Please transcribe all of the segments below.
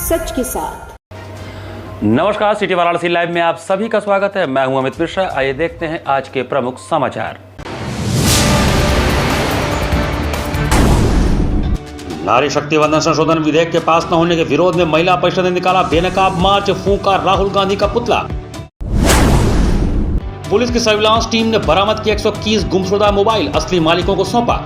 सच के साथ। नमस्कार, सिटी वाराणसी लाइव में आप सभी का स्वागत है। मैं हूं अमित मिश्रा। आइए देखते हैं आज के प्रमुख समाचार। नारी शक्ति वंदन संशोधन विधेयक के पास न होने के विरोध में महिला परिषद ने निकाला बेनकाब मार्च, फूंका राहुल गांधी का पुतला। पुलिस की सर्विलांस टीम ने बरामद किए 121 गुमशुदा मोबाइल, असली मालिकों को सौंपा।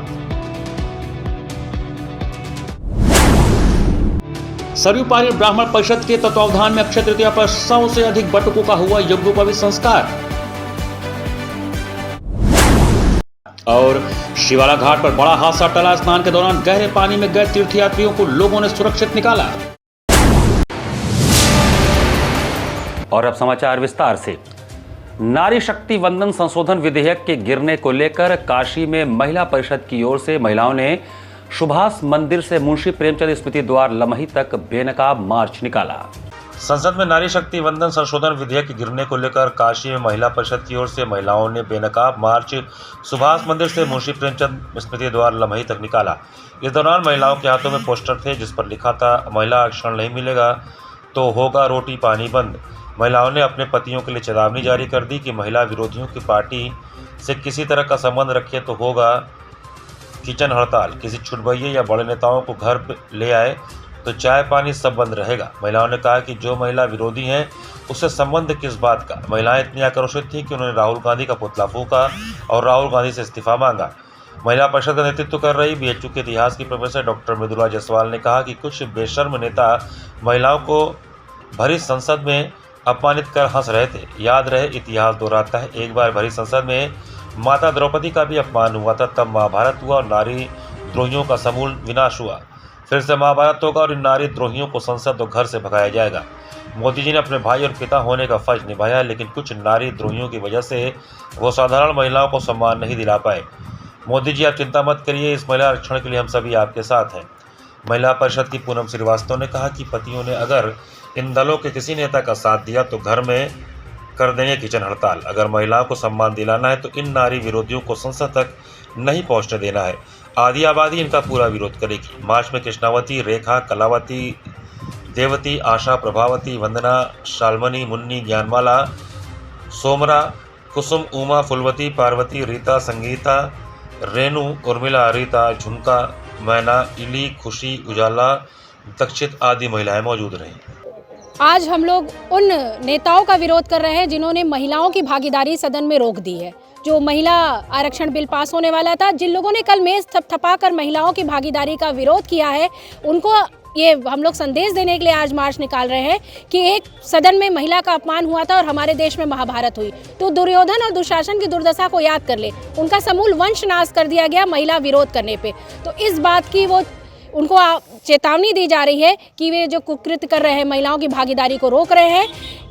सरयू पारी ब्राह्मण परिषद के तत्वावधान में अक्षय तृतीया पर 100 से अधिक बटुकों का हुआ यज्ञोपवीत संस्कार। और शिवाला घाट पर बड़ा हादसा टला। स्नान के दौरान गहरे पानी में गए तीर्थयात्रियों को लोगों ने सुरक्षित निकाला। और अब समाचार विस्तार से। नारी शक्ति वंदन संशोधन विधेयक के गिरने को लेकर काशी में महिला परिषद की ओर से महिलाओं ने सुभाष मंदिर से मुंशी प्रेमचंद स्मृति द्वार लमही तक बेनकाब मार्च निकाला। संसद में नारी शक्ति वंदन संशोधन विधेयक के गिरने को लेकर काशी में महिला परिषद की ओर से महिलाओं ने बेनकाब मार्च सुभाष मंदिर से मुंशी प्रेमचंद स्मृति द्वार लमही तक निकाला। इस दौरान महिलाओं के हाथों में पोस्टर थे जिस पर लिखा था, महिला आरक्षण नहीं मिलेगा तो होगा रोटी पानी बंद। महिलाओं ने अपने पतियों के लिए चेतावनी जारी कर दी कि महिला विरोधियों की पार्टी से किसी तरह का संबंध रखे तो होगा किचन हड़ताल। किसी छुटभइये या बड़े नेताओं को घर ले आए तो चाय पानी सब बंद रहेगा। महिलाओं ने कहा कि जो महिला विरोधी हैं उससे संबंध किस बात का। महिलाएं इतनी आक्रोशित थी कि उन्होंने राहुल गांधी का पुतला फूंका और राहुल गांधी से इस्तीफा मांगा। महिला परिषद का नेतृत्व कर रही बीएचयू के इतिहास की प्रोफेसर डॉक्टर मृदुला जायसवाल ने कहा कि कुछ बेशर्म नेता महिलाओं को भरी संसद में अपमानित कर हंस रहे थे। याद रहे, इतिहास दोहराता है। एक बार भरी संसद में माता द्रौपदी का भी अपमान हुआ था, तब महाभारत हुआ और नारी द्रोहियों का समूल विनाश हुआ। फिर से महाभारत होगा और इन नारी द्रोहियों को संसद और घर से भगाया जाएगा। मोदी जी ने अपने भाई और पिता होने का फर्ज निभाया, लेकिन कुछ नारी द्रोहियों की वजह से वो साधारण महिलाओं को सम्मान नहीं दिला पाए। मोदी जी, आप चिंता मत करिए, इस महिला आरक्षण के लिए हम सभी आपके साथ हैं। महिला परिषद की पूनम श्रीवास्तव ने कहा कि पतियों ने अगर इन दलों के किसी नेता का साथ दिया तो घर में कर देंगे किचन हड़ताल। अगर महिलाओं को सम्मान दिलाना है तो इन नारी विरोधियों को संसद तक नहीं पहुंचने देना है। आधी आबादी इनका पूरा विरोध करेगी। मार्च में कृष्णावती, रेखा, कलावती, देवती, आशा, प्रभावती, वंदना, शालमनी, मुन्नी, ज्ञानमाला, सोमरा, कुसुम, उमा, फुलवती, पार्वती, रीता, संगीता, रेणु, उर्मिला, रीता, झुमका, मैना, इली, खुशी, उजाला, दक्षित आदि महिलाएं मौजूद रहीं। आज हम लोग उन नेताओं का विरोध कर रहे हैं जिन्होंने महिलाओं की भागीदारी सदन में रोक दी है। जो महिला आरक्षण बिल पास होने वाला था, जिन लोगों ने कल मेज थपथपाकर महिलाओं की भागीदारी का विरोध किया है, उनको ये हम लोग संदेश देने के लिए आज मार्च निकाल रहे हैं कि एक सदन में महिला का अपमान हुआ था और हमारे देश में महाभारत हुई। तो दुर्योधन और दुशासन की दुर्दशा को याद कर ले, उनका समूल वंश नाश कर दिया गया महिला विरोध करने पे। तो इस बात की वो उनको चेतावनी दी जा रही है कि वे जो कुकृत्य कर रहे हैं, महिलाओं की भागीदारी को रोक रहे हैं,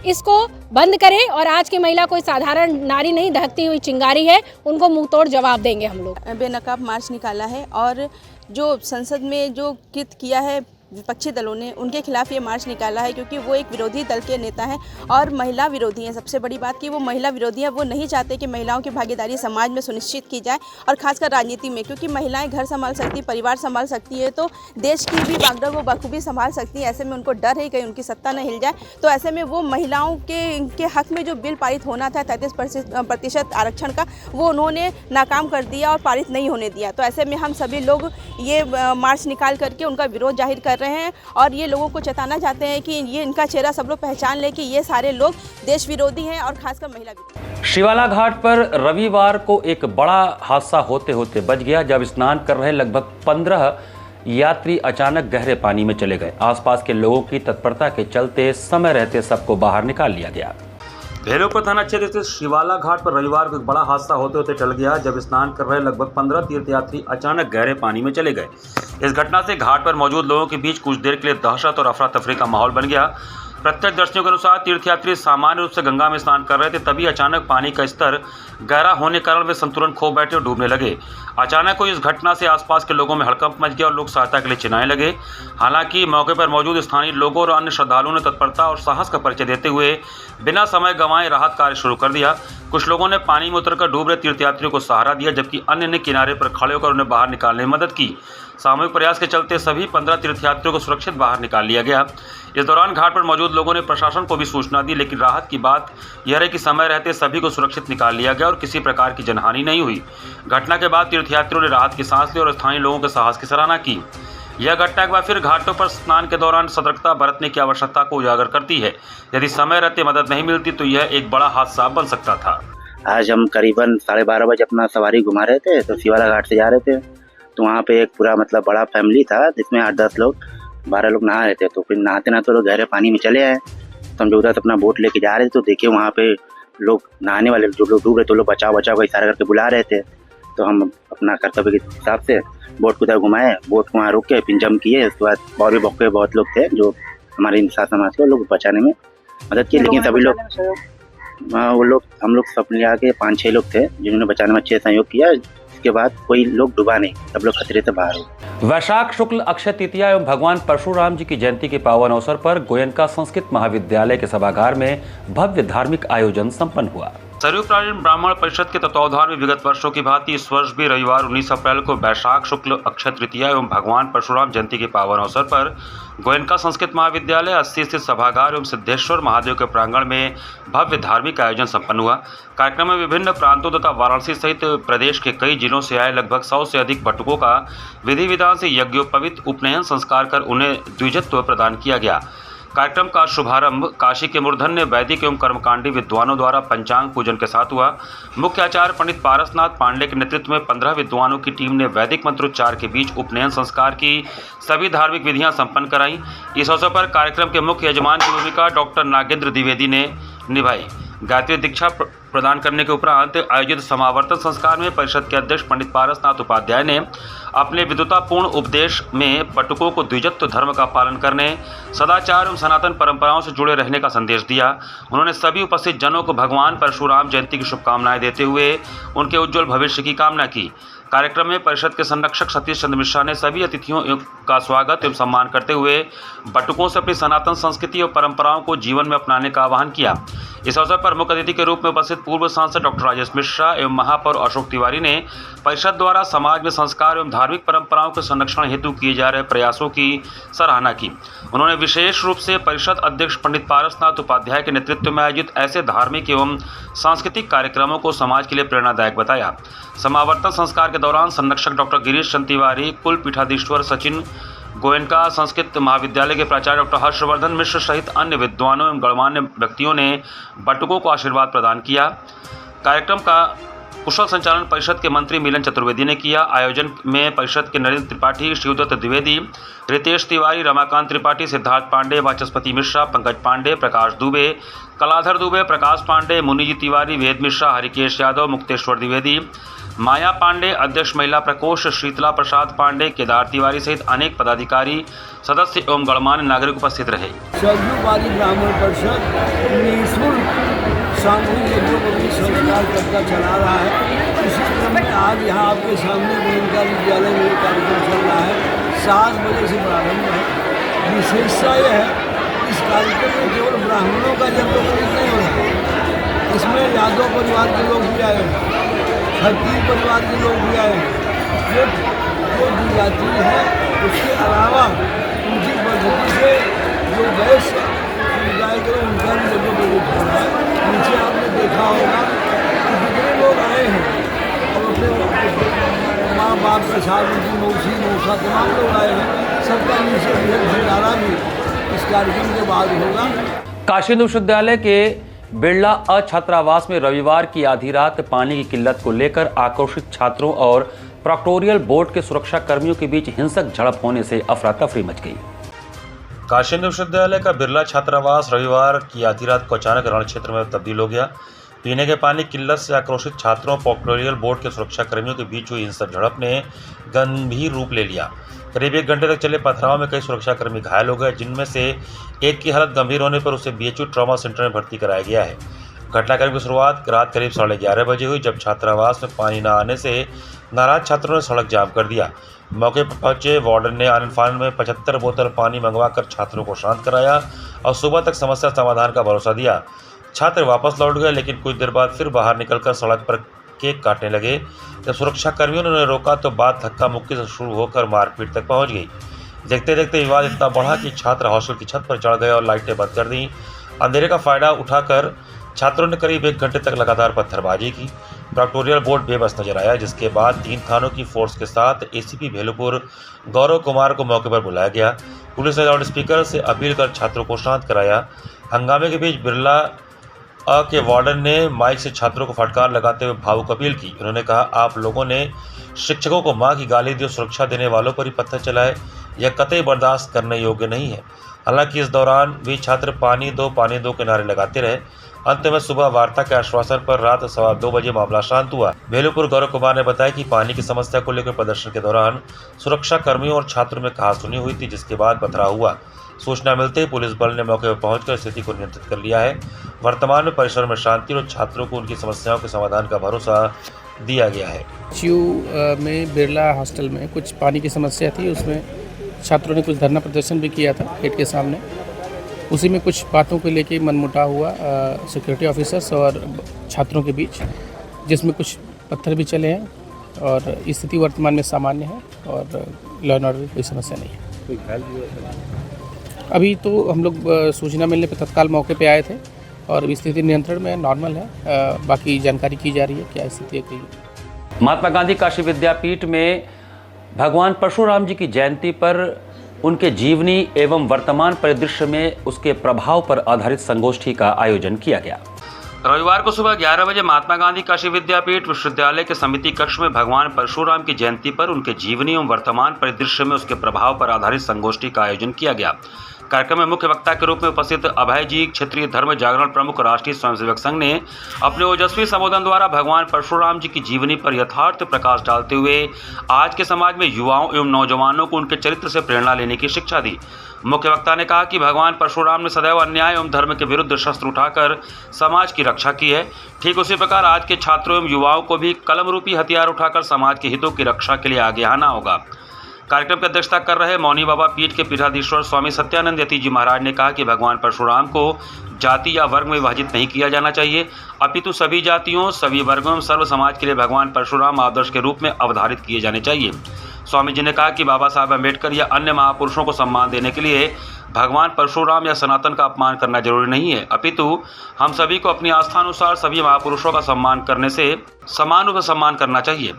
इसको बंद करें। और आज की महिला कोई साधारण नारी नहीं, दहकती हुई चिंगारी है, उनको मुंह तोड़ जवाब देंगे हम लोग। बेनकाब मार्च निकाला है और जो संसद में जो कृत्य किया है विपक्षी दलों ने, उनके खिलाफ ये मार्च निकाला है क्योंकि वो एक विरोधी दल के नेता हैं और महिला विरोधी हैं। सबसे बड़ी बात कि वो महिला विरोधी हैं। वो नहीं चाहते कि महिलाओं की भागीदारी समाज में सुनिश्चित की जाए और खासकर राजनीति में, क्योंकि महिलाएं घर संभाल सकती, परिवार संभाल सकती है तो देश की भी बागडोर वो बखूबी संभाल सकती है। ऐसे में उनको डर है कहीं उनकी सत्ता न हिल जाए। तो ऐसे में वो महिलाओं के हक में जो बिल पारित होना था 33% आरक्षण का, वो उन्होंने नाकाम कर दिया और पारित नहीं होने दिया। तो ऐसे में हम सभी लोग ये मार्च निकाल करके उनका विरोध जाहिर कर रहे हैं और ये लोगों को चेताना चाहते हैं कि ये इनका चेहरा सब लोग पहचान ले कि ये सारे लोग देश विरोधी हैं और खासकर महिला विरोधी। शिवाला घाट पर रविवार को एक बड़ा हादसा होते होते बच गया जब स्नान कर रहे लगभग 15 यात्री अचानक गहरे पानी में चले गए। आसपास के लोगों की तत्परता के चलते समय रहते सबको बाहर निकाल लिया गया। भेड़ोपुर थाना क्षेत्र स्थित शिवाला घाट पर रविवार को एक बड़ा हादसा होते होते टल गया जब स्नान कर रहे लगभग 15 तीर्थयात्री अचानक गहरे पानी में चले गए। इस घटना से घाट पर मौजूद लोगों के बीच कुछ देर के लिए दहशत और अफरा तफरी का माहौल बन गया। प्रत्यक्षदर्शियों के अनुसार तीर्थयात्री सामान्य रूप से गंगा में स्नान कर रहे थे, तभी अचानक पानी का स्तर गहरा होने के कारण वे संतुलन खो बैठे और डूबने लगे। अचानक हुई इस घटना से आसपास के लोगों में हड़कंप मच गया और लोग सहायता के लिए चिल्लाने लगे। हालांकि मौके पर मौजूद स्थानीय लोगों और अन्य श्रद्धालुओं ने तत्परता और साहस का परिचय देते हुए बिना समय गंवाए राहत कार्य शुरू कर दिया। कुछ लोगों ने पानी में उतरकर डूब रहे तीर्थयात्रियों को सहारा दिया, जबकि अन्य ने किनारे पर खड़े होकर उन्हें बाहर निकालने में मदद की। सामूहिक प्रयास के चलते सभी 15 तीर्थयात्रियों को सुरक्षित बाहर निकाल लिया गया। इस दौरान घाट पर मौजूद लोगों ने प्रशासन को भी सूचना दी, लेकिन राहत की बात यह रही कि समय रहते सभी को सुरक्षित निकाल लिया गया और किसी प्रकार की जनहानि नहीं हुई। घटना के बाद तीर्थयात्रियों ने राहत की सांस ली और स्थानीय लोगों के साहस की सराहना की। यह घटना एक बार फिर घाटों पर स्नान के दौरान सतर्कता बरतने की आवश्यकता को उजागर करती है। यदि समय रहते मदद नहीं मिलती तो यह एक बड़ा हादसा बन सकता था। आज हम करीबन 12:30 बजे अपना सवारी घुमा रहे थे, तो शिवाला घाट से जा रहे थे, तो वहाँ पे एक पूरा मतलब बड़ा फैमिली था जिसमें 8-10 लोग 12 लोग नहा रहे थे। तो फिर नहाते नहाते लोग गहरे पानी में चले आए, तो हम जो उधर अपना बोट लेके जा रहे थे तो देखिए वहाँ पे लोग नहाने वाले जो लोग डूब रहे थे, लोग बचाओ बचाओ का इशारा करके बुला रहे थे। तो हम अपना कर्तव्य के हिसाब से बोट को उधर घुमाए, बोट को वहाँ रोक के फिर जंप किए। उसके बाद और भी बहुत लोग थे जो हमारे इंसान समाज के लोग बचाने में मदद की, लेकिन सभी लोग हम लोग सब मिला के 5-6 लोग थे जिन्होंने बचाने में अच्छे सहयोग किया। इसके बाद कोई लोग डूबा नहीं, सब लोग खतरे से बाहर हो। वैशाख शुक्ल अक्षय तृतीया एवं भगवान परशुराम जी की जयंती के पावन अवसर पर गोयनका संस्कृत महाविद्यालय के सभागार में भव्य धार्मिक आयोजन संपन्न हुआ। सरयू प्राचीन ब्राह्मण परिषद के तत्वावधान में विगत वर्षों की भांति इस वर्ष भी रविवार 19 अप्रैल को वैशाख शुक्ल अक्षय तृतीया एवं भगवान परशुराम जयंती के पावन अवसर पर गोयनका संस्कृत महाविद्यालय 80 स्थित सभागार एवं सिद्धेश्वर महादेव के प्रांगण में भव्य धार्मिक आयोजन संपन्न हुआ। कार्यक्रम में विभिन्न प्रांतों तथा वाराणसी सहित प्रदेश के कई जिलों से आए लगभग 100 से अधिक बटुकों का विधि विधान से यज्ञोपवीत उपनयन संस्कार कर उन्हें द्विजत्व प्रदान किया गया। कार्यक्रम का शुभारंभ काशी के मूर्धन्य वैदिक एवं कर्मकांडी विद्वानों द्वारा पंचांग पूजन के साथ हुआ। मुख्य आचार्य पंडित पारसनाथ पांडे के नेतृत्व में 15 विद्वानों की टीम ने वैदिक मंत्रोच्चार के बीच उपनयन संस्कार की सभी धार्मिक विधियां संपन्न कराई। इस अवसर पर कार्यक्रम के मुख्य यजमान की भूमिका डॉक्टर नागेंद्र द्विवेदी ने निभाई। गायत्री दीक्षा प्रदान करने के उपरांत आयोजित समावर्तन संस्कार में परिषद के अध्यक्ष पंडित पारसनाथ उपाध्याय ने अपने विद्वतापूर्ण उपदेश में बटुकों को द्विजत्व धर्म का पालन करने, सदाचार एवं सनातन परंपराओं से जुड़े रहने का संदेश दिया। उन्होंने सभी उपस्थित जनों को भगवान परशुराम जयंती की शुभकामनाएं देते हुए उनके उज्जवल भविष्य की कामना की। कार्यक्रम में परिषद के संरक्षक सतीश चंद्र मिश्रा ने सभी अतिथियों का स्वागत एवं सम्मान करते हुए बटुकों से अपनी सनातन संस्कृति और परंपराओं को जीवन में अपनाने का आह्वान किया। इस अवसर पर मुख्य अतिथि के रूप में उपस्थित पूर्व सांसद डॉक्टर राजेश मिश्रा एवं महापौर अशोक तिवारी ने परिषद द्वारा समाज में संस्कार एवं धार्मिक परंपराओं के संरक्षण हेतु किए जा रहे प्रयासों की सराहना की। उन्होंने विशेष रूप से परिषद अध्यक्ष पंडित पारसनाथ उपाध्याय के नेतृत्व में आयोजित ऐसे धार्मिक एवं सांस्कृतिक कार्यक्रमों को समाज के लिए प्रेरणादायक बताया। समावर्तन संस्कार के दौरान संरक्षक डॉक्टर गिरीश चंद्र तिवारी, कुल पीठाधीश्वर सचिन, गोयनका संस्कृत महाविद्यालय के प्राचार्य डॉक्टर हर्षवर्धन मिश्र सहित अन्य विद्वानों एवं गणमान्य व्यक्तियों ने बटुकों को आशीर्वाद प्रदान किया। कार्यक्रम का कुशल संचालन परिषद के मंत्री मिलन चतुर्वेदी ने किया। आयोजन में परिषद के नरेंद्र त्रिपाठी, शिवदत्त द्विवेदी, रितेश तिवारी, रमाकांत त्रिपाठी, सिद्धार्थ पांडे, वाचस्पति मिश्रा, पंकज पांडे, प्रकाश दुबे, कलाधर दुबे, प्रकाश पांडे, मुनिजी तिवारी, वेद मिश्रा, हरिकेश यादव, मुक्तेश्वर द्विवेदी, माया पांडे, अध्यक्ष महिला प्रकोष्ठ शीतला प्रसाद पांडे, केदार तिवारी सहित अनेक पदाधिकारी, सदस्य एवं गणमान्य नागरिक उपस्थित रहे। सरयूवादी ब्राह्मण परिषद निःशुल्क सामूहिक यज्ञोपवीत संस्कार करता चला रहा है। इसी क्रम में आज यहाँ आपके सामने गोयनका विद्यालय में कार्यक्रम चल रहा है। 7 बजे से प्रारंभ है। विशेषता यह है इस कार्यक्रम में केवल ब्राह्मणों का यज्ञोपवीत नहीं हो रहा, इसमें यादव परिवार के लोग भी आए हैं, खत्री परिवार के लोग भी आए हैं। जो जाति है उसके अलावा उनकी पद्धति से जो वैश्य समुदाय के उनका भी यज्ञोपवीत हो रहा है। नीचे आपने देखा होगा कि कितने लोग आए हैं और अपने माँ बाप के साथ उनकी मौसा तमाम लोग आए हैं। सबका नीचे भंडारा भी इस कार्यक्रम के बाद होगा। काशी विश्वविद्यालय के बिरला अछात्रावास में रविवार की आधी रात पानी की किल्लत को लेकर आक्रोशित छात्रों और प्रोक्टोरियल बोर्ड के सुरक्षा कर्मियों के बीच हिंसक झड़प होने से अफरा तफरी मच गई। काशी विश्वविद्यालय का बिरला छात्रावास रविवार की आधी रात को अचानक रण क्षेत्र में तब्दील हो गया। पीने के पानी किल्लत से आक्रोशित छात्रों और प्रोक्टोरियल बोर्ड के सुरक्षा कर्मियों के बीच हुई हिंसक झड़प ने गंभीर रूप ले लिया। करीब 1 घंटे तक चले पथराव में कई सुरक्षाकर्मी घायल हो गए, जिनमें से एक की हालत गंभीर होने पर उसे बीएचयू ट्रॉमा सेंटर में भर्ती कराया गया है। घटनाक्रम की शुरुआत रात करीब 11:30 बजे हुई, जब छात्रावास में पानी न आने से नाराज छात्रों ने सड़क जाम कर दिया। मौके पर पहुंचे वार्डन ने आनन फानन में 75 बोतल पानी मंगवाकर छात्रों को शांत कराया और सुबह तक समस्या समाधान का भरोसा दिया। छात्र वापस लौट गए, लेकिन कुछ देर बाद फिर बाहर निकलकर सड़क पर केक काटने लगे। जब सुरक्षा कर्मियों ने उन्हें रोका तो बात धक्का मुक्की से शुरू होकर मारपीट तक पहुंच गई। देखते देखते विवाद इतना बढ़ा कि छात्र हॉस्टल की छत पर चढ़ गए और लाइटें बंद कर दी। अंधेरे का फायदा उठाकर छात्रों ने करीब 1 घंटे तक लगातार पत्थरबाजी की। प्रोक्टोरियल बोर्ड बेबस नजर आया, जिसके बाद 3 थानों की फोर्स के साथ एसीपी भेलुपुर गौरव कुमार को मौके पर बुलाया गया। पुलिस ने लाउड स्पीकर से अपील कर छात्रों को शांत कराया। हंगामे के बीच बिरला के वार्डन ने माइक से छात्रों को फटकार लगाते हुए भावुक अपील की। उन्होंने कहा, आप लोगों ने शिक्षकों को मां की गाली दी और सुरक्षा देने वालों पर ही पत्थर चलाए, यह कतई बर्दाश्त करने योग्य नहीं है। हालांकि इस दौरान भी छात्र पानी दो के नारे लगाते रहे। अंत में सुबह वार्ता के आश्वासन पर रात 2:15 बजे मामला शांत हुआ। भेलुपुर गौरव कुमार ने बताया कि पानी की समस्या को लेकर प्रदर्शन के दौरान सुरक्षा कर्मियों और छात्रों में कहासुनी हुई थी, जिसके बाद पथराव हुआ। सूचना मिलते ही पुलिस बल ने मौके पर पहुंचकर स्थिति को नियंत्रित कर लिया है। वर्तमान में परिसर में शांति और छात्रों को उनकी समस्याओं के समाधान का भरोसा दिया गया है। में बिरला हॉस्टल में कुछ पानी की समस्या थी, उसमें छात्रों ने कुछ धरना प्रदर्शन भी किया था गेट के सामने। उसी में कुछ बातों को लेके मनमुटाव हुआ सिक्योरिटी ऑफिसर्स और छात्रों के बीच, जिसमें कुछ पत्थर भी चले हैं और स्थिति वर्तमान में सामान्य है और लॉ एंड ऑर्डर की कोई समस्या नहीं है। कोई घायल भी हुआ? अभी तो हम लोग सूचना मिलने पर तत्काल मौके पे आए थे और स्थिति नियंत्रण में नॉर्मल है। बाकी जानकारी की जा रही है क्या स्थिति है। महात्मा गांधी काशी विद्यापीठ में भगवान परशुराम जी की जयंती पर उनके जीवनी एवं वर्तमान परिदृश्य में उसके प्रभाव पर आधारित संगोष्ठी का आयोजन किया गया। रविवार को सुबह 11 बजे महात्मा गांधी काशी विद्यापीठ विश्वविद्यालय के समिति कक्ष में भगवान परशुराम की जयंती पर उनके जीवनी एवं वर्तमान परिदृश्य में उसके प्रभाव पर आधारित संगोष्ठी का आयोजन किया गया। कार्यक्रम में मुख्य वक्ता के रूप में उपस्थित अभय जी, क्षेत्रीय धर्म जागरण प्रमुख, राष्ट्रीय स्वयंसेवक संघ ने अपने ओजस्वी संबोधन द्वारा भगवान परशुराम जी की जीवनी पर यथार्थ प्रकाश डालते हुए आज के समाज में युवाओं एवं नौजवानों को उनके चरित्र से प्रेरणा लेने की शिक्षा दी। मुख्य वक्ता ने कहा कि भगवान परशुराम ने सदैव अन्याय एवं धर्म के विरुद्ध शस्त्र उठाकर समाज की रक्षा की है। ठीक उसी प्रकार आज के छात्रों एवं युवाओं को भी कलम रूपी हथियार उठाकर समाज के हितों की रक्षा के लिए आगे आना होगा। कार्यक्रम की अध्यक्षता कर रहे मौनी बाबा पीठ के पीठाधीश्वर स्वामी सत्यानंद यति जी महाराज ने कहा कि भगवान परशुराम को जाति या वर्ग में विभाजित नहीं किया जाना चाहिए, अपितु सभी जातियों, सभी वर्गों एवं सर्व समाज के लिए भगवान परशुराम आदर्श के रूप में अवधारित किए जाने चाहिए। स्वामी जी ने कहा कि बाबा साहब अम्बेडकर या अन्य महापुरुषों को सम्मान देने के लिए भगवान परशुराम या सनातन का अपमान करना जरूरी नहीं है, अपितु हम सभी को अपनी आस्था अनुसार सभी महापुरुषों का सम्मान करने से समान रूप से सम्मान करना चाहिए।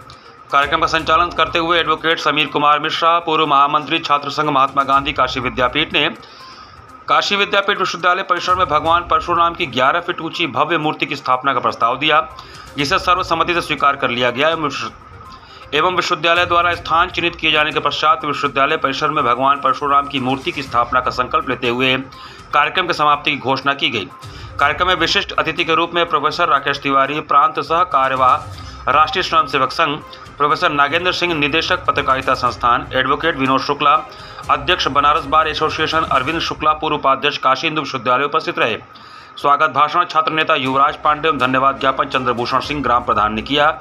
कार्यक्रम का संचालन करते हुए एडवोकेट समीर कुमार मिश्रा, पूर्व महामंत्री छात्र संघ महात्मा गांधी काशी विद्यापीठ ने काशी विद्यापीठ विश्वविद्यालय परिसर में भगवान परशुराम की 11 फीट ऊंची भव्य मूर्ति की स्थापना का प्रस्ताव दिया, जिसे सर्वसम्मति से स्वीकार कर लिया गया एवं विश्वविद्यालय द्वारा स्थान चिन्हित किए जाने के पश्चात विश्वविद्यालय परिसर में भगवान परशुराम की मूर्ति की स्थापना का संकल्प लेते हुए कार्यक्रम की समाप्ति की घोषणा की गई। कार्यक्रम में विशिष्ट अतिथि के रूप में प्रोफेसर राकेश तिवारी, प्रांत सह कार्यवाह, राष्ट्रीय स्वयंसेवक संघ, प्रोफेसर नागेंद्र सिंह, निदेशक पत्रकारिता संस्थान, एडवोकेट विनोद शुक्ला, अध्यक्ष बनारस बार एसोसिएशन अरविंद शुक्ला, पूर्व उपाध्यक्ष काशी हिंदू विश्वविद्यालय उपस्थित रहे। स्वागत भाषण छात्र नेता युवराज पांडे एवं धन्यवाद ज्ञापन चंद्रभूषण सिंह ग्राम प्रधान ने किया।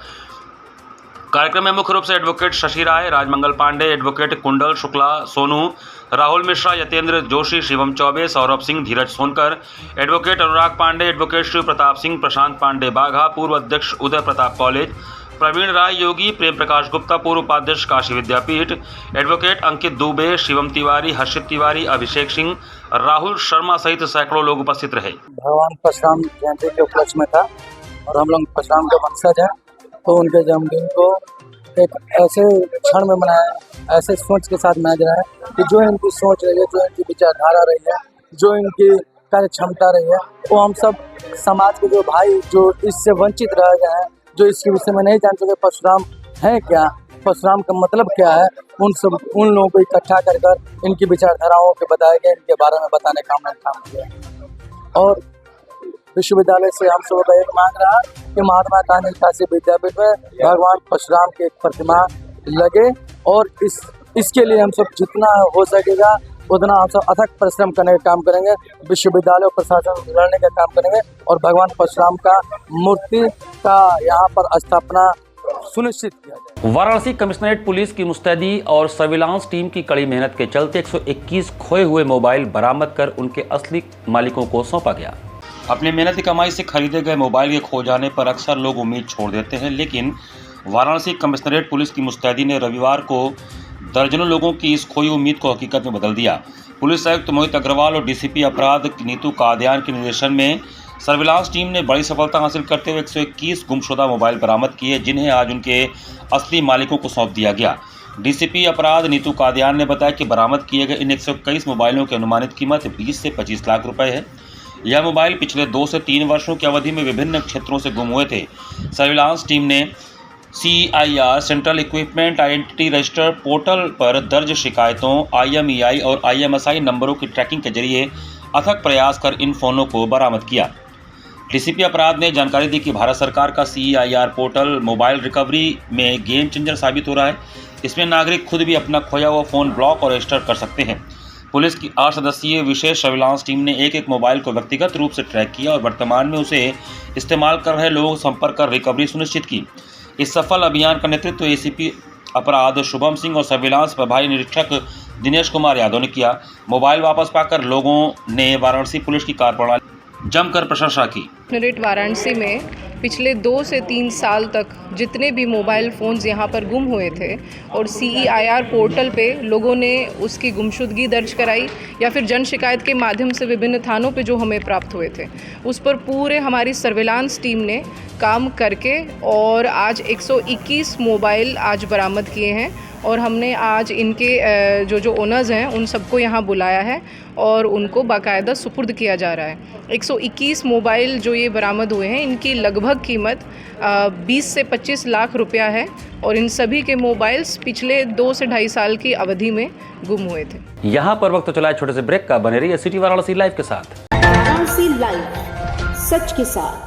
कार्यक्रम में मुख्य रूप से एडवोकेट शशि राय, राजमंगल पांडे, एडवोकेट कुंडल शुक्ला, सोनू, राहुल मिश्रा, यतेंद्र जोशी, शिवम चौबे, सौरभ सिंह, धीरज सोनकर, एडवोकेट अनुराग पांडे, एडवोकेट शिव प्रताप सिंह, प्रशांत पांडे बाघा, पूर्व अध्यक्ष उदय प्रताप कॉलेज, प्रवीण राय योगी, प्रेम प्रकाश गुप्ता, पूर्व उपाध्यक्ष काशी विद्यापीठ, एडवोकेट अंकित दुबे, शिवम तिवारी, हर्षित तिवारी, अभिषेक सिंह, राहुल शर्मा सहित सैकड़ों लोग उपस्थित रहे। भगवान परशुराम जयंती के उपलक्ष्य में था और हम लोग परशुराम के वंशज हैं, तो उनके जन्मदिन को एक ऐसे क्षण में मनाया, ऐसे सोच के साथ मनाया जा रहा है कि जो इनकी सोच रही है, जो इनकी विचारधारा रही है, जो इनकी कार्य क्षमता रही है, वो हम सब समाज के जो भाई जो इससे वंचित रह गए हैं, जो इसके विषय में नहीं जान सके परशुराम है क्या, परशुराम का मतलब क्या है, उन लोगों को इकट्ठा कर कर इनकी विचारधाराओं के बताए गए, इनके बारे में बताने का हमने काम किया। और विश्वविद्यालय से हम सब एक मांग रहा कि महात्मा गांधी काशी विद्यापीठ में भगवान परशुराम की एक प्रतिमा लगे और इसके लिए हम सब जितना हो सकेगा उतना हम सब अथक परिश्रम करने का काम करेंगे, विश्वविद्यालय और प्रशासन लड़ने का काम करेंगे और भगवान परशुराम का मूर्ति का यहाँ पर स्थापना सुनिश्चित किया जाए। वाराणसी कमिश्नरेट पुलिस की मुस्तैदी और सर्विलांस टीम की कड़ी मेहनत के चलते 121 खोए हुए मोबाइल बरामद कर उनके असली मालिकों को सौंपा गया। अपनी मेहनती कमाई से खरीदे गए मोबाइल के खो जाने पर अक्सर लोग उम्मीद छोड़ देते हैं, लेकिन वाराणसी कमिश्नरेट पुलिस की मुस्तैदी ने रविवार को दर्जनों लोगों की इस खोई उम्मीद को हकीकत में बदल दिया। पुलिस आयुक्त मोहित अग्रवाल और डीसीपी अपराध नीतू कादियान के निर्देशन में सर्विलांस टीम ने बड़ी सफलता हासिल करते हुए 121 गुमशुदा मोबाइल बरामद किए, जिन्हें आज उनके असली मालिकों को सौंप दिया गया। डीसीपी अपराध नीतू कादियान ने बताया कि बरामद किए गए इन 121 मोबाइलों की अनुमानित कीमत 20 से 25 लाख रुपए है। यह मोबाइल पिछले 2 से 3 वर्षों की अवधि में विभिन्न क्षेत्रों से गुम हुए थे। सर्विलांस टीम ने CIR central equipment identity register portal पर दर्ज शिकायतों, IMEI और IMSI नंबरों की ट्रैकिंग के जरिए अथक प्रयास कर इन फ़ोनों को बरामद किया। डीसीपी अपराध ने जानकारी दी कि भारत सरकार का CIR पोर्टल मोबाइल रिकवरी में गेम चेंजर साबित हो रहा है। इसमें नागरिक खुद भी अपना खोया हुआ फ़ोन ब्लॉक और रजिस्टर कर सकते हैं। पुलिस की 8 सदस्यीय विशेष सर्विलांस टीम ने एक मोबाइल को व्यक्तिगत रूप से ट्रैक किया और वर्तमान में उसे इस्तेमाल कर रहे लोगों से संपर्क कर रिकवरी सुनिश्चित की। इस सफल अभियान का नेतृत्व ACP अपराध शुभम सिंह और सर्विलांस प्रभारी निरीक्षक दिनेश कुमार यादव ने किया। मोबाइल वापस पाकर लोगों ने वाराणसी पुलिस की कार्यप्रणाली जमकर प्रशंसा की। कमिश्नरेट वाराणसी में पिछले 2 से 3 साल तक जितने भी मोबाइल फ़ोन्स यहाँ पर गुम हुए थे और CIR पोर्टल पे लोगों ने उसकी गुमशुदगी दर्ज कराई या फिर जन शिकायत के माध्यम से विभिन्न थानों पे जो हमें प्राप्त हुए थे, उस पर पूरे हमारी सर्विलांस टीम ने काम करके और आज 121 मोबाइल आज बरामद किए हैं और हमने आज इनके जो ओनर्स हैं उन सबको यहाँ बुलाया है और उनको बाकायदा सुपुर्द किया जा रहा है। 121 मोबाइल जो ये बरामद हुए हैं, इनकी लगभग कीमत 20 से 25 लाख रुपया है और इन सभी के मोबाइल्स पिछले 2 से 2.5 साल की अवधि में गुम हुए थे। यहाँ पर वक्त चला है छोटे से ब्रेक का। बने रहिए सिटी वाराणसी लाइव के साथ। वाराणसी लाइव, सच के साथ।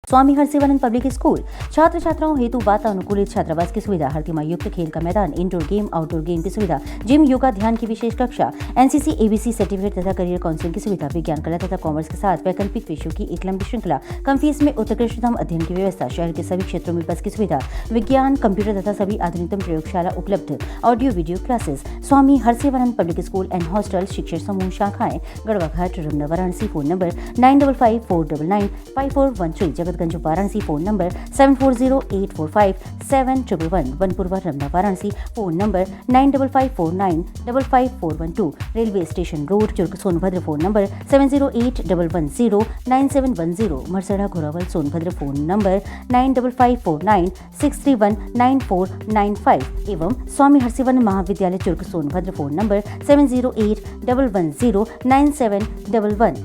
स्वामी हरसिवानंद पब्लिक स्कूल छात्र छात्राओं हेतु वातानुकूलित छात्रावास की सुविधा, हर युक्त खेल का मैदान, इंडोर गेम आउटडोर गेम की सुविधा, जिम, योगा, ध्यान की विशेष कक्षा, NCC ABC सर्टिफिकेट तथा करियर काउंसलिंग की सुविधा, विज्ञान, कला तथा कॉमर्स के साथ वैकल्पिक विषयों की एक लंबी श्रृंखला, कम फीस में उत्कृष्टतम अध्ययन की व्यवस्था, शहर के सभी क्षेत्रों में बस की सुविधा, विज्ञान, कंप्यूटर तथा सभी आधुनिकतम प्रयोगशाला उपलब्ध, audio video classes. Swami Harsivanand public school and hostel, शिक्षण समूह, शाखाएं Garhwa Ghat, Ramna, Varanasi. Phone number 9554995413, Jagatganj Varanasi. Phone number 7408457111, Banpurwa, Ramna, Varanasi. Phone number 9554955412, railway station road, Churk, Sonbhadra. Phone number 7081109710, Marsara, Ghorawal, Sonbhadra. Phone number 955496319495 एवं स्वामी हरसिवानंद महाविद्यालय, Churk, Sonbhadra. Phone number 7081109711।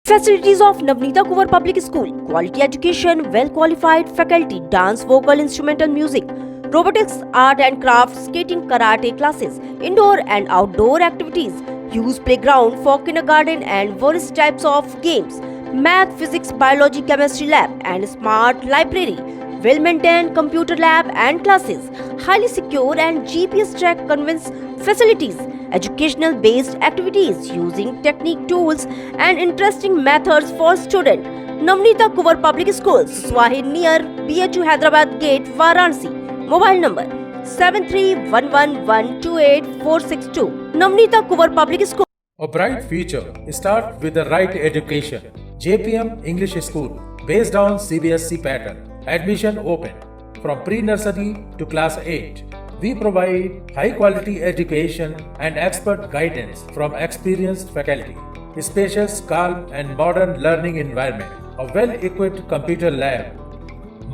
Facilities of Navneeta Kuwar Public School: quality education, well qualified faculty, dance, vocal, instrumental music, robotics, art and crafts, skating, karate classes, indoor and outdoor activities, use playground for kindergarten and various types of games, math, physics, biology, chemistry lab and smart library, well maintained computer lab and classes, highly secure and GPS track convince facilities, educational based activities using technique tools and interesting methods for students. Navneeta Kuwar Public School, Swahi near BHU Hyderabad Gate, Varanasi. Mobile number 7311128462. Navneeta Kuwar Public School. A bright future starts with the right education. JPM English School, based on CBSE pattern. Admission open from pre-nursery to class 8. We provide high-quality education and expert guidance from experienced faculty. Spacious, calm and modern learning environment. A well-equipped computer lab.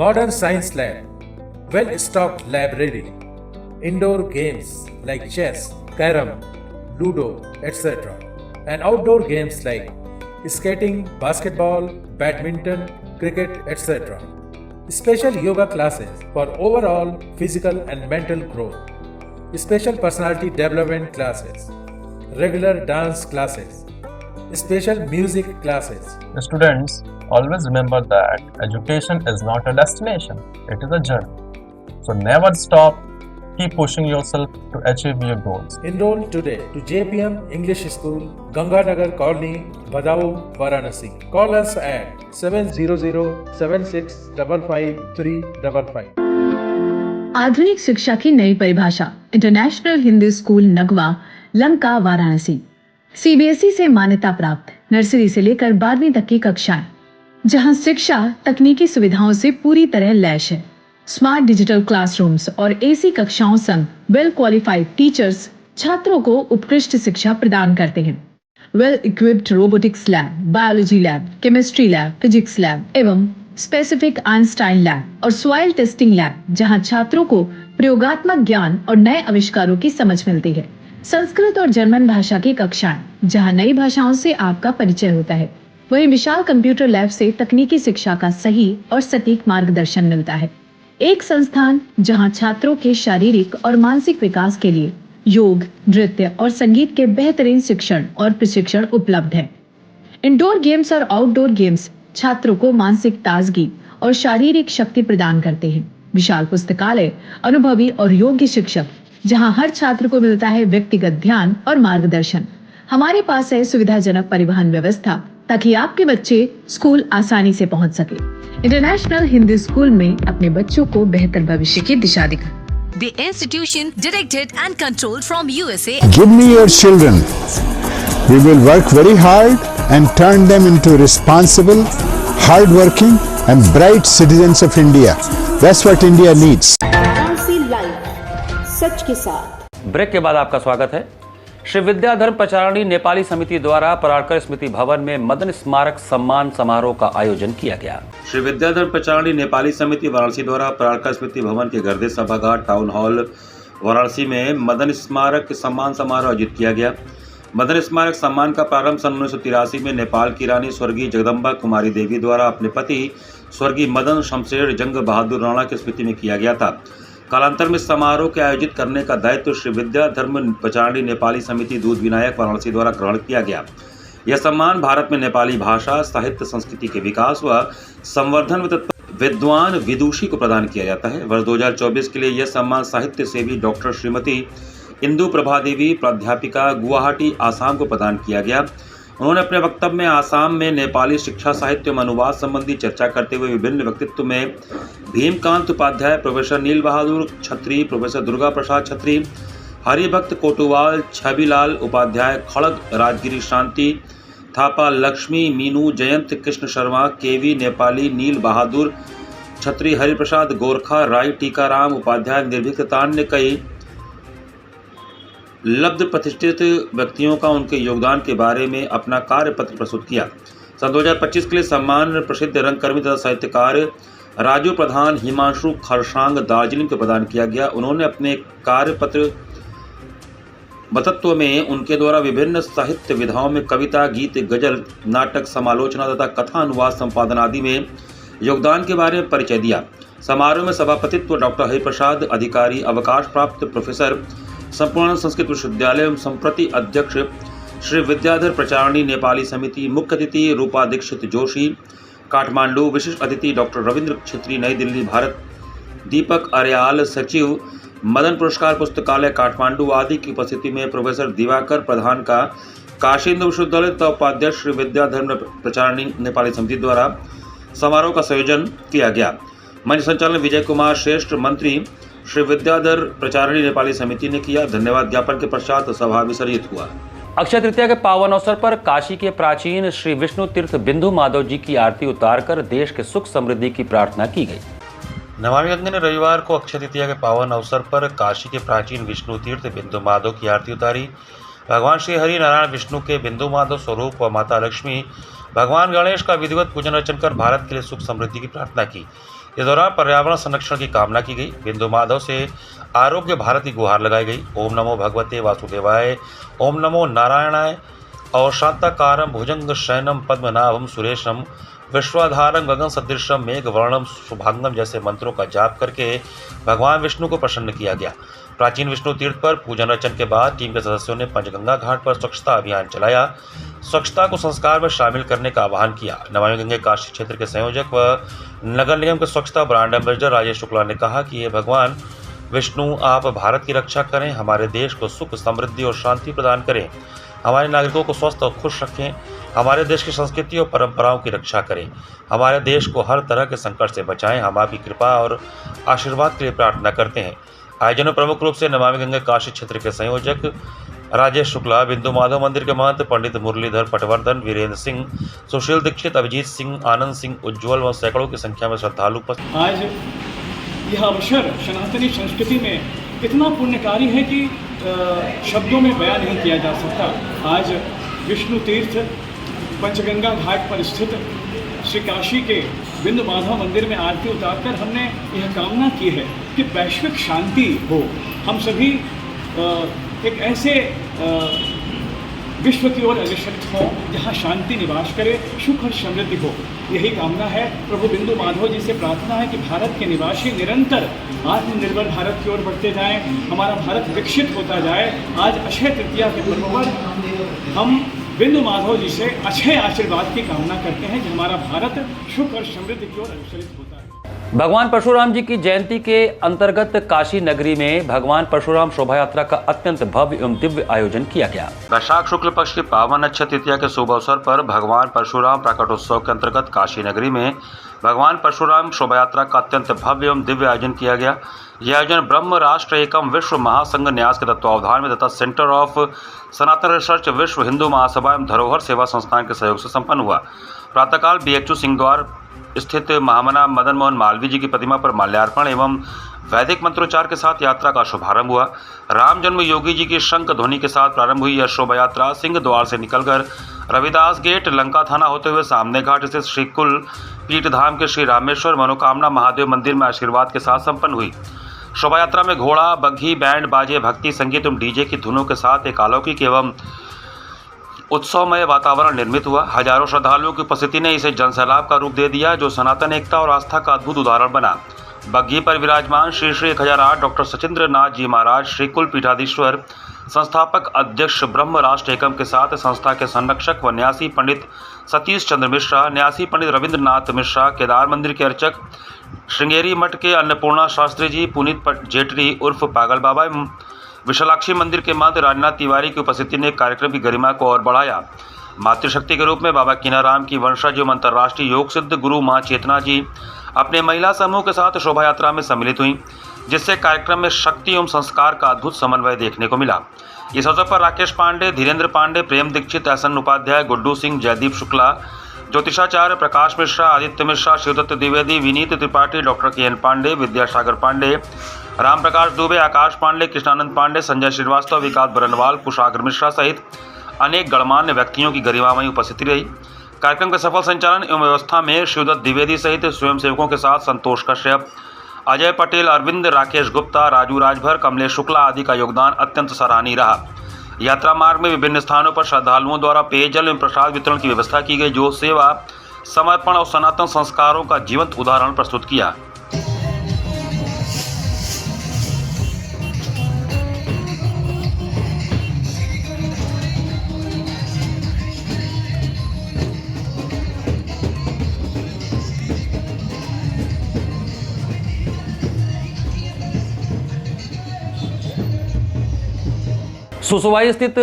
Modern science lab. Well-stocked library. Indoor games like chess, carom, ludo, etc. And outdoor games like skating, basketball, badminton, cricket, etc. Special yoga classes for overall physical and mental growth. Special personality development classes. Regular dance classes. special music classes. The students always remember that education is not a destination, it is a journey. So never stop, keep pushing yourself to achieve your goals. Enroll today to JPM English School, Ganganagar Colony, Badaun, Varanasi. Call us at 700-7655-355. आधुनिक शिक्षा की नई परिभाषा, international Hindi school Nagwa, Lanka, Varanasi. CBSE से मान्यता प्राप्त nursery से लेकर 12वीं तक की कक्षाएं, जहां शिक्षा तकनीकी सुविधाओं से पूरी तरह लैस है। स्मार्ट डिजिटल क्लासरूम्स और एसी कक्षाओं संग वेल क्वालिफाइड टीचर्स छात्रों को उत्कृष्ट शिक्षा प्रदान करते हैं। Well equipped robotics lab, biology lab, chemistry lab, physics lab एवं स्पेसिफिक आइंस्टाइन लैब और सॉइल टेस्टिंग लैब, जहां छात्रों को प्रयोगात्मक ज्ञान और नए आविष्कारों की समझ मिलती है। संस्कृत और जर्मन भाषा की कक्षाएं, जहां नई भाषाओं से आपका परिचय होता है। वहीं विशाल कंप्यूटर लैब से तकनीकी शिक्षा का सही और सटीक मार्गदर्शन मिलता है। एक संस्थान जहां छात्रों के शारीरिक और मानसिक विकास के लिए योग, नृत्य और संगीत के बेहतरीन शिक्षण और प्रशिक्षण उपलब्ध है। इंडोर गेम्स और आउटडोर गेम्स छात्रों को मानसिक ताजगी और शारीरिक शक्ति प्रदान करते हैं। विशाल पुस्तकालय, अनुभवी और योग्य शिक्षक, जहां हर छात्र को मिलता है व्यक्तिगत ध्यान और मार्गदर्शन। हमारे पास है सुविधाजनक परिवहन व्यवस्था, ताकि आपके बच्चे स्कूल आसानी से पहुंच सके। इंटरनेशनल हिंदी स्कूल में अपने बच्चों को बेहतर भविष्य की दिशा दिखा। The institution directed and controlled from USA. Give me your children. We will work very hard and turn them into responsible, hard-working and bright citizens of India. That's what India needs. सच के साथ। Break के बाद आपका स्वागत है। श्री विद्याधर्म प्रचारिणी नेपाली समिति द्वारा पराड़कर स्मृति भवन में मदन स्मारक सम्मान समारोह का आयोजन किया गया। श्री विद्याधर्म प्रचारिणी नेपाली समिति वाराणसी द्वारा पराड़कर स्मृति भवन के गर्दे सभागार टाउन हॉल वाराणसी में मदन स्मारक सम्मान समारोह आयोजित किया गया। मदन स्मारक सम्मान का प्रारंभ सन 1983 में नेपाल की रानी स्वर्गीय जगदम्बा कुमारी देवी द्वारा अपने पति स्वर्गीय मदन शमशेर जंग बहादुर राणा की स्मृति में किया गया था। कालांतर में समारोह के आयोजित करने का दायित्व श्री विद्याधर्म प्रचारिणी नेपाली समिति दूध विनायक वाराणसी द्वारा ग्रहण किया गया। यह सम्मान भारत में नेपाली भाषा, साहित्य, संस्कृति के विकास व संवर्धन में विद्वान विदुषी को प्रदान किया जाता है। वर्ष 2024 के लिए यह सम्मान साहित्य सेवी डॉक्टर श्रीमती इंदु प्रभा देवी, प्राध्यापिका, गुवाहाटी, आसाम को प्रदान किया गया। उन्होंने अपने वक्तव्य में आसाम में नेपाली शिक्षा, साहित्य एवं अनुवाद संबंधी चर्चा करते हुए विभिन्न व्यक्तित्व में भीमकांत उपाध्याय, प्रोफेसर नील बहादुर छत्री, प्रोफेसर दुर्गा प्रसाद छत्री, हरिभक्त कोटुवाल, छबिलाल उपाध्याय, खड़ग राजगिरी शांति थापा, लक्ष्मी मीनू, जयंत कृष्ण शर्मा, केवी नेपाली, नील बहादुर छत्री, हरिप्रसाद गोरखा, राय टीकाराम उपाध्याय, निर्भीकता अन्य कई लब्ध प्रतिष्ठित व्यक्तियों का उनके योगदान के बारे में अपना कार्य पत्र प्रस्तुत किया। सन 2025 के लिए सम्मान प्रसिद्ध रंगकर्मी तथा साहित्यकार राजू प्रधान, हिमांशु खरसांग, दार्जिलिंग को प्रदान किया गया। उन्होंने अपने कार्य पत्र वक्तव्य में उनके द्वारा विभिन्न साहित्य विधाओं में कविता, गीत, गजल, नाटक, समालोचना तथा कथा अनुवाद संपादन आदि में योगदान के बारे में परिचय दिया। समारोह में सभापतित्व डॉक्टर हरिप्रसाद अधिकारी, अवकाश प्राप्त प्रोफेसर, संपूर्ण संस्कृत विश्वविद्यालय एवं संप्रति अध्यक्ष श्री विद्याधर प्रचारिणी नेपाली समिति, मुख्य अतिथि रूपा दीक्षित जोशी काठमांडू, विशिष्ट अतिथि डॉक्टर रविंद्र छेत्री नई दिल्ली भारत, दीपक अर्याल सचिव मदन पुरस्कार पुस्तकालय काठमांडू आदि की उपस्थिति में प्रोफेसर दिवाकर प्रधान का काशी हिंदू विश्वविद्यालय तथा उपाध्यक्ष श्री विद्याधर्म प्रचारिणी नेपाली समिति द्वारा समारोह का संयोजन किया गया। मंच संचालन विजय कुमार श्रेष्ठ, मंत्री श्री विद्याधर प्रचारिणी नेपाली समिति ने किया। धन्यवाद ज्ञापन के पश्चात सभा विसर्जित हुआ। अक्षय तृतीया के पावन अवसर पर काशी के प्राचीन श्री विष्णु तीर्थ बिंदु माधव जी की आरती उतारकर देश के सुख समृद्धि की प्रार्थना की गई। नमामि गंगे ने रविवार को अक्षय तृतीया के पावन अवसर पर काशी के प्राचीन विष्णु तीर्थ बिंदु माधव की आरती उतारी। भगवान श्री हरि नारायण विष्णु के बिंदु माधव स्वरूप व माता लक्ष्मी, भगवान गणेश का विधिवत पूजन अर्चन कर भारत के लिए सुख समृद्धि की प्रार्थना की। इस दौरान पर्यावरण संरक्षण की कामना की गई। बिंदु माधव से आरोग्य भारत की गुहार लगाई गई। ओम नमो भगवते वासुदेवाय, ओम नमो नारायणाय, और शांताकारम भुजंग शयनम पद्मनाभम सुरेशम विश्वाधारम गगन सदृशम मेघ वर्णम शुभांगम जैसे मंत्रों का जाप करके भगवान विष्णु को प्रसन्न किया गया। प्राचीन विष्णु तीर्थ पर पूजन अर्चन के बाद टीम के सदस्यों ने पंचगंगा घाट पर स्वच्छता अभियान चलाया। स्वच्छता को संस्कार में शामिल करने का आह्वान किया। नमामि गंगे काशी क्षेत्र के संयोजक व नगर निगम के स्वच्छता ब्रांड एम्बेसडर राजेश शुक्ला ने कहा कि ये भगवान विष्णु, आप भारत की रक्षा करें, हमारे देश को सुख, समृद्धि और शांति प्रदान करें, हमारे नागरिकों को स्वस्थ और खुश रखें, हमारे देश की संस्कृति और परंपराओं की रक्षा करें, हमारे देश को हर तरह के संकट से बचाएं। हम आपकी कृपा और आशीर्वाद के लिए प्रार्थना करते हैं। आयोजन में प्रमुख रूप से नमामि गंगे काशी क्षेत्र के संयोजक राजेश शुक्ला, बिंदु माधव मंदिर के महंत पंडित मुरलीधर पटवर्धन, वीरेंद्र सिंह, सुशील दीक्षित, अभिजीत सिंह, आनंद सिंह, उज्ज्वल व सैकड़ों की संख्या में श्रद्धालु उपस्थित। आज यह अवसर सनातनी संस्कृति में इतना पुण्यकारी है कि शब्दों में बयान नहीं किया जा सकता। आज विष्णु तीर्थ पंचगंगा घाट पर स्थित श्री काशी के बिंदु माधव मंदिर में आरती उतारकर हमने यह कामना की है कि वैश्विक शांति हो, हम सभी एक ऐसे विश्व की ओर अग्रसर हों जहाँ शांति निवास करे, सुख और समृद्धि हो। यही कामना है। प्रभु बिंदु माधव जी से प्रार्थना है कि भारत के निवासी निरंतर आत्मनिर्भर भारत की ओर बढ़ते जाएं, हमारा भारत विकसित होता जाए। आज अक्षय तृतीया के पर्व पर हम बिंदु माधव जी से अच्छे आशीर्वाद की कामना करते हैं कि हमारा भारत सुख और समृद्धि की ओर अग्रसरित होता है। भगवान परशुराम जी की जयंती के अंतर्गत काशी नगरी में भगवान परशुराम शोभा यात्रा का अत्यंत भव्य एवं दिव्य आयोजन किया गया। वैशाख शुक्ल पक्ष की पावन अक्षय तृतीया के शुभ अवसर पर भगवान परशुराम प्रकटोत्सव के अंतर्गत काशी नगरी में भगवान परशुराम शोभा यात्रा का अत्यंत भव्य एवं दिव्य आयोजन किया गया। यह आयोजन ब्रह्म राष्ट्र एकम विश्व महासंघ न्यास के तत्वावधान में तथा सेंटर ऑफ सनातन रिसर्च विश्व हिंदू महासभा एवं धरोहर सेवा संस्थान के सहयोग से संपन्न हुआ। प्रातःकाल BHU सिंहद्वार स्थित महामना मदन मोहन मालवीय जी की प्रतिमा पर माल्यार्पण एवं वैदिक मंत्रोच्चार के साथ यात्रा का शुभारंभ हुआ। राम जन्म योगी जी की शंख ध्वनि के साथ प्रारंभ हुई यह शोभा यात्रा सिंह द्वार से निकलकर रविदास गेट, लंका थाना होते हुए सामने घाट स्थित श्रीकुल पीठ धाम के श्री रामेश्वर मनोकामना महादेव मंदिर में आशीर्वाद के साथ संपन्न हुई। शोभा यात्रा में घोड़ा, बग्घी, बैंड बाजे, भक्ति संगीत एवं डीजे की धुनों के साथ एक अलौकिक एवं उत्सवमय वातावरण निर्मित हुआ। हजारों श्रद्धालुओं की उपस्थिति ने इसे जनसैलाब का रूप दे दिया, जो सनातन एकता और आस्था का अद्भुत उदाहरण बना। बग्घी पर विराजमान श्री श्री 1008 डॉक्टर सचिंद्र नाथ जी महाराज, श्री कुल पीठाधीश्वर, संस्थापक अध्यक्ष ब्रह्म राष्ट्र एकम के साथ संस्था के संरक्षक व न्यासी पंडित सतीश चंद्र मिश्रा, न्यासी पंडित रविंद्रनाथ मिश्रा, केदार मंदिर के अर्चक श्रृंगेरी मठ के अन्नपूर्णा शास्त्री जी, पुनीत जेटरी उर्फ पागल बाबा, विशालाक्षी मंदिर के महंत राजनाथ तिवारी की उपस्थिति ने कार्यक्रम की गरिमा को और बढ़ाया। मातृशक्ति के रूप में बाबा कीनाराम की वंशज एवं अंतर्राष्ट्रीय योग सिद्ध गुरु माँ चेतना जी अपने महिला समूह के साथ शोभा यात्रा में सम्मिलित हुई, जिससे कार्यक्रम में शक्ति एवं संस्कार का अद्भुत समन्वय देखने को मिला। इस अवसर पर राकेश पांडे, धीरेन्द्र पांडे, प्रेम दीक्षित, एहसन उपाध्याय, गुड्डू सिंह, जयदीप शुक्ला, ज्योतिषाचार्य प्रकाश मिश्रा, आदित्य मिश्रा, शिवदत्त द्विवेदी, विनीत त्रिपाठी, डॉक्टर KN पांडे, विद्यासागर पांडे, राम प्रकाश दुबे, आकाश पांडे, कृष्णानंद पांडे, संजय श्रीवास्तव, विकास बरनवाल, कुशाग्र मिश्रा सहित अनेक गणमान्य व्यक्तियों की गरिमामयी उपस्थिति रही। कार्यक्रम के सफल संचालन एवं व्यवस्था में शिवदत्त द्विवेदी सहित स्वयंसेवकों के साथ संतोष कश्यप, अजय पटेल, अरविंद, राकेश गुप्ता, राजू राजभर, कमलेश शुक्ला आदि का योगदान अत्यंत सराहनीय रहा। यात्रा मार्ग में विभिन्न स्थानों पर श्रद्धालुओं द्वारा पेयजल एवं प्रसाद वितरण की व्यवस्था की गई, जो सेवा, समर्पण और सनातन संस्कारों का जीवंत उदाहरण प्रस्तुत किया। सुसवाई स्थित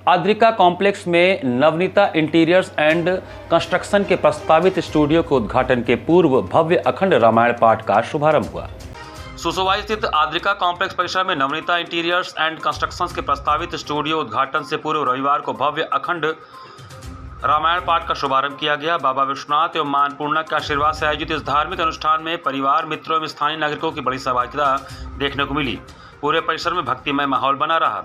आद्रिका कॉम्प्लेक्स में नवनीता इंटीरियर्स एंड कंस्ट्रक्शन के प्रस्तावित स्टूडियो के उद्घाटन के पूर्व भव्य अखंड रामायण पाठ का शुभारंभ हुआ। सुसवाई स्थित आद्रिका कॉम्प्लेक्स परिसर में नवनीता इंटीरियर्स एंड कंस्ट्रक्शन के प्रस्तावित स्टूडियो उद्घाटन से पूर्व रविवार को भव्य अखंड रामायण पाठ का शुभारंभ किया गया। बाबा विश्वनाथ एवं मां अन्नपूर्णा के आशीर्वाद से आयोजित इस धार्मिक अनुष्ठान में परिवार, मित्रों एवं स्थानीय नागरिकों की बड़ी सहभागिता देखने को मिली। पूरे परिसर में भक्तिमय माहौल बना रहा।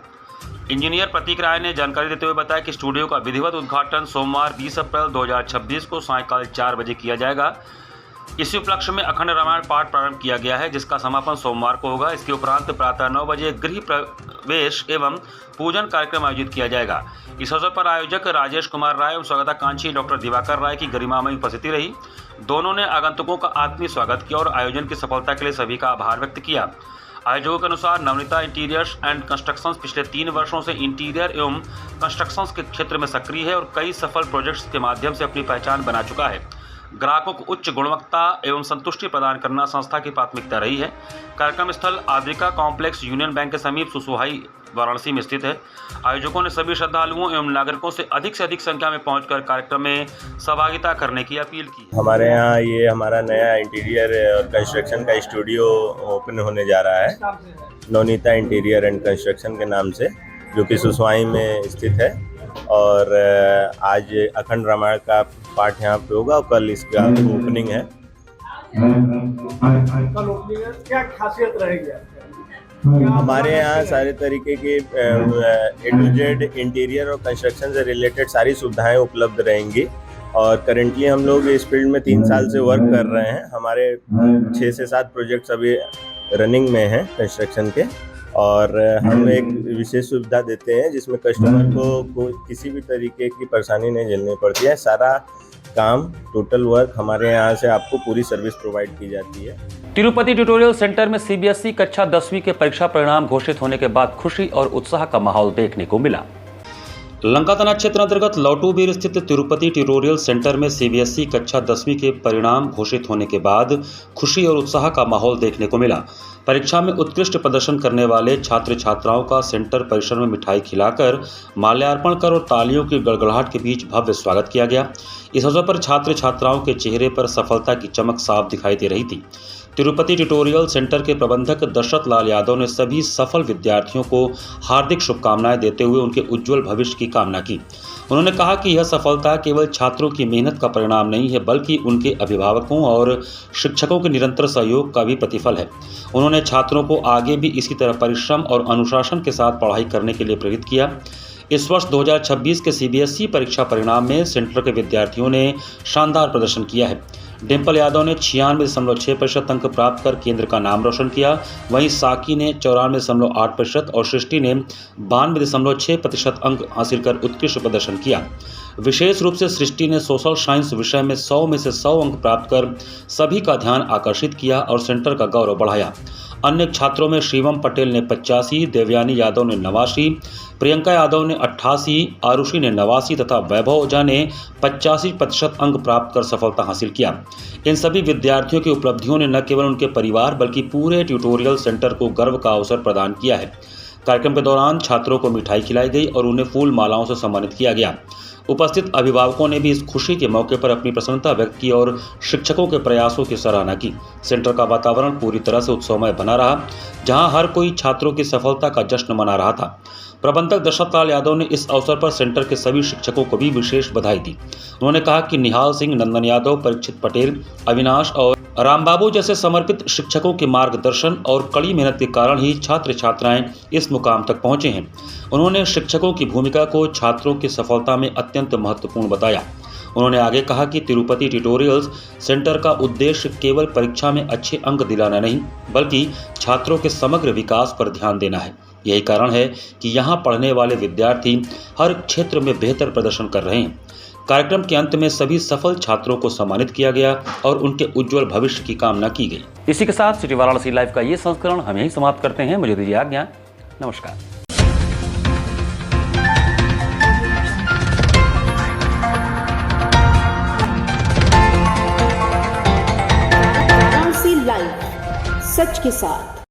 इंजीनियर प्रतीक राय ने जानकारी देते हुए बताया कि स्टूडियो का विधिवत उद्घाटन सोमवार 20 अप्रैल 2026 को सायंकाल 4 बजे किया जाएगा। इसी उपलक्ष्य में अखंड रामायण पाठ प्रारंभ किया गया है, जिसका समापन सोमवार को होगा। इसके उपरांत प्रातः 9 बजे गृह प्रवेश एवं पूजन कार्यक्रम आयोजित किया जाएगा। इस अवसर पर आयोजक राजेश कुमार राय एवं स्वागताकांक्षी डॉक्टर दिवाकर राय की गरिमामयी उपस्थिति रही। दोनों ने आगंतुकों का आत्मीय स्वागत किया और आयोजन की सफलता के लिए सभी का आभार व्यक्त किया। आयोजकों के अनुसार नवनीता इंटीरियर्स एंड कंस्ट्रक्शंस पिछले 3 वर्षों से इंटीरियर एवं कंस्ट्रक्शंस के क्षेत्र में सक्रिय है और कई सफल प्रोजेक्ट्स के माध्यम से अपनी पहचान बना चुका है। ग्राहकों को उच्च गुणवत्ता एवं संतुष्टि प्रदान करना संस्था की प्राथमिकता रही है। कार्यक्रम स्थल आद्रिका कॉम्प्लेक्स यूनियन बैंक के समीप सुसुहाई वाराणसी में स्थित है। आयोजकों ने सभी श्रद्धालुओं एवं नागरिकों से अधिक संख्या में पहुंचकर कार्यक्रम में सहभागिता करने की अपील की। हमारे यहाँ ये हमारा नया इंटीरियर और कंस्ट्रक्शन का स्टूडियो ओपन होने जा रहा है, नवनीता इंटीरियर एंड कंस्ट्रक्शन के नाम से, जो कि सुसुहाई में स्थित है। और आज अखंड रामायण का पाठ यहाँ पे होगा और कल इसका ओपनिंग है। क्या खासियत रहेगी? हमारे यहाँ सारे तरीके के A to Z इंटीरियर और कंस्ट्रक्शन से रिलेटेड सारी सुविधाएं उपलब्ध रहेंगी। और करेंटली हम लोग इस फील्ड में 3 साल से वर्क कर रहे हैं। हमारे 6 से 7 प्रोजेक्ट्स अभी रनिंग में हैं कंस्ट्रक्शन के, और हम एक विशेष सुविधा देते हैं जिसमें कस्टमर को किसी भी तरीके की परेशानी नहीं झेलनी पड़ती है। सारा काम टोटल वर्क हमारे यहाँ से आपको पूरी सर्विस प्रोवाइड की जाती है। तिरुपति ट्यूटोरियल सेंटर में सीबीएसई कक्षा 10वीं के परीक्षा परिणाम घोषित होने के बाद खुशी और उत्साह का माहौल देखने को मिला। लंका थाना क्षेत्र अंतर्गत लौटूबीर स्थित तिरुपति ट्यूटोरियल सेंटर में सीबीएसई कक्षा 10वीं के परिणाम घोषित होने के बाद खुशी और उत्साह का माहौल देखने को मिला। परीक्षा में उत्कृष्ट प्रदर्शन करने वाले छात्र छात्राओं का सेंटर परिसर में मिठाई खिलाकर, माल्यार्पण कर और तालियों की गड़गड़ाहट के बीच भव्य स्वागत किया गया। इस अवसर पर छात्र छात्राओं के चेहरे पर सफलता की चमक साफ दिखाई दे रही थी। तिरुपति ट्यूटोरियल सेंटर के प्रबंधक दशरथ लाल यादव ने सभी सफल विद्यार्थियों को हार्दिक शुभकामनाएं देते हुए उनके उज्जवल भविष्य की कामना की। उन्होंने कहा कि यह सफलता केवल छात्रों की मेहनत का परिणाम नहीं है, बल्कि उनके अभिभावकों और शिक्षकों के निरंतर सहयोग का भी प्रतिफल है। उन्होंने छात्रों को आगे भी इसी तरह परिश्रम और अनुशासन के साथ पढ़ाई करने के लिए प्रेरित किया। इस वर्ष 2026 के सीबीएसई परीक्षा परिणाम में सेंटर के विद्यार्थियों ने शानदार प्रदर्शन किया है। डिम्पल यादव ने 96.6% अंक प्राप्त कर केंद्र का नाम रोशन किया। वहीं साकी ने 94.8% और सृष्टि ने 92.6% अंक हासिल कर उत्कृष्ट प्रदर्शन किया। विशेष रूप से सृष्टि ने सोशल साइंस विषय में 100 में से 100 अंक प्राप्त कर सभी का ध्यान आकर्षित किया और सेंटर का गौरव बढ़ाया। अन्य छात्रों में शिवम पटेल ने 85, देवयानी यादव ने 89, प्रियंका यादव ने 88, आरुषि ने 89 तथा वैभव ओझा ने 85% अंक प्राप्त कर सफलता हासिल किया। इन सभी विद्यार्थियों की उपलब्धियों ने न केवल उनके परिवार बल्कि पूरे ट्यूटोरियल सेंटर को गर्व का अवसर प्रदान किया है। कार्यक्रम के दौरान छात्रों को मिठाई खिलाई गई और उन्हें फूल मालाओं से सम्मानित किया गया। उपस्थित अभिभावकों ने भी इस खुशी के मौके पर अपनी प्रसन्नता व्यक्त की और शिक्षकों के प्रयासों की सराहना की। सेंटर का वातावरण पूरी तरह से उत्सवमय बना रहा, जहां हर कोई छात्रों की सफलता का जश्न मना रहा था। प्रबंधक दशरथ लाल यादव ने इस अवसर पर सेंटर के सभी शिक्षकों को भी विशेष बधाई दी। उन्होंने कहा कि निहाल सिंह, नंदन यादव, परीक्षित पटेल, अविनाश और रामबाबू जैसे समर्पित शिक्षकों के मार्गदर्शन और कड़ी मेहनत के कारण ही छात्र छात्राएं इस मुकाम तक पहुंचे हैं। उन्होंने शिक्षकों की भूमिका को छात्रों की सफलता में अत्यंत महत्वपूर्ण बताया। उन्होंने आगे कहा कि तिरुपति ट्यूटोरियल्स सेंटर का उद्देश्य केवल परीक्षा में अच्छे अंक दिलाना नहीं, बल्कि छात्रों के समग्र विकास पर ध्यान देना है। यही कारण है कि यहाँ पढ़ने वाले विद्यार्थी हर क्षेत्र में बेहतर प्रदर्शन कर रहे हैं। कार्यक्रम के अंत में सभी सफल छात्रों को सम्मानित किया गया और उनके उज्जवल भविष्य की कामना की गई। इसी के साथ सिटी वाराणसी लाइव का ये संस्करण हम यहीं समाप्त करते हैं। मुझे दीजिए आज्ञा। नमस्कार। वाराणसी लाइव, सच के साथ।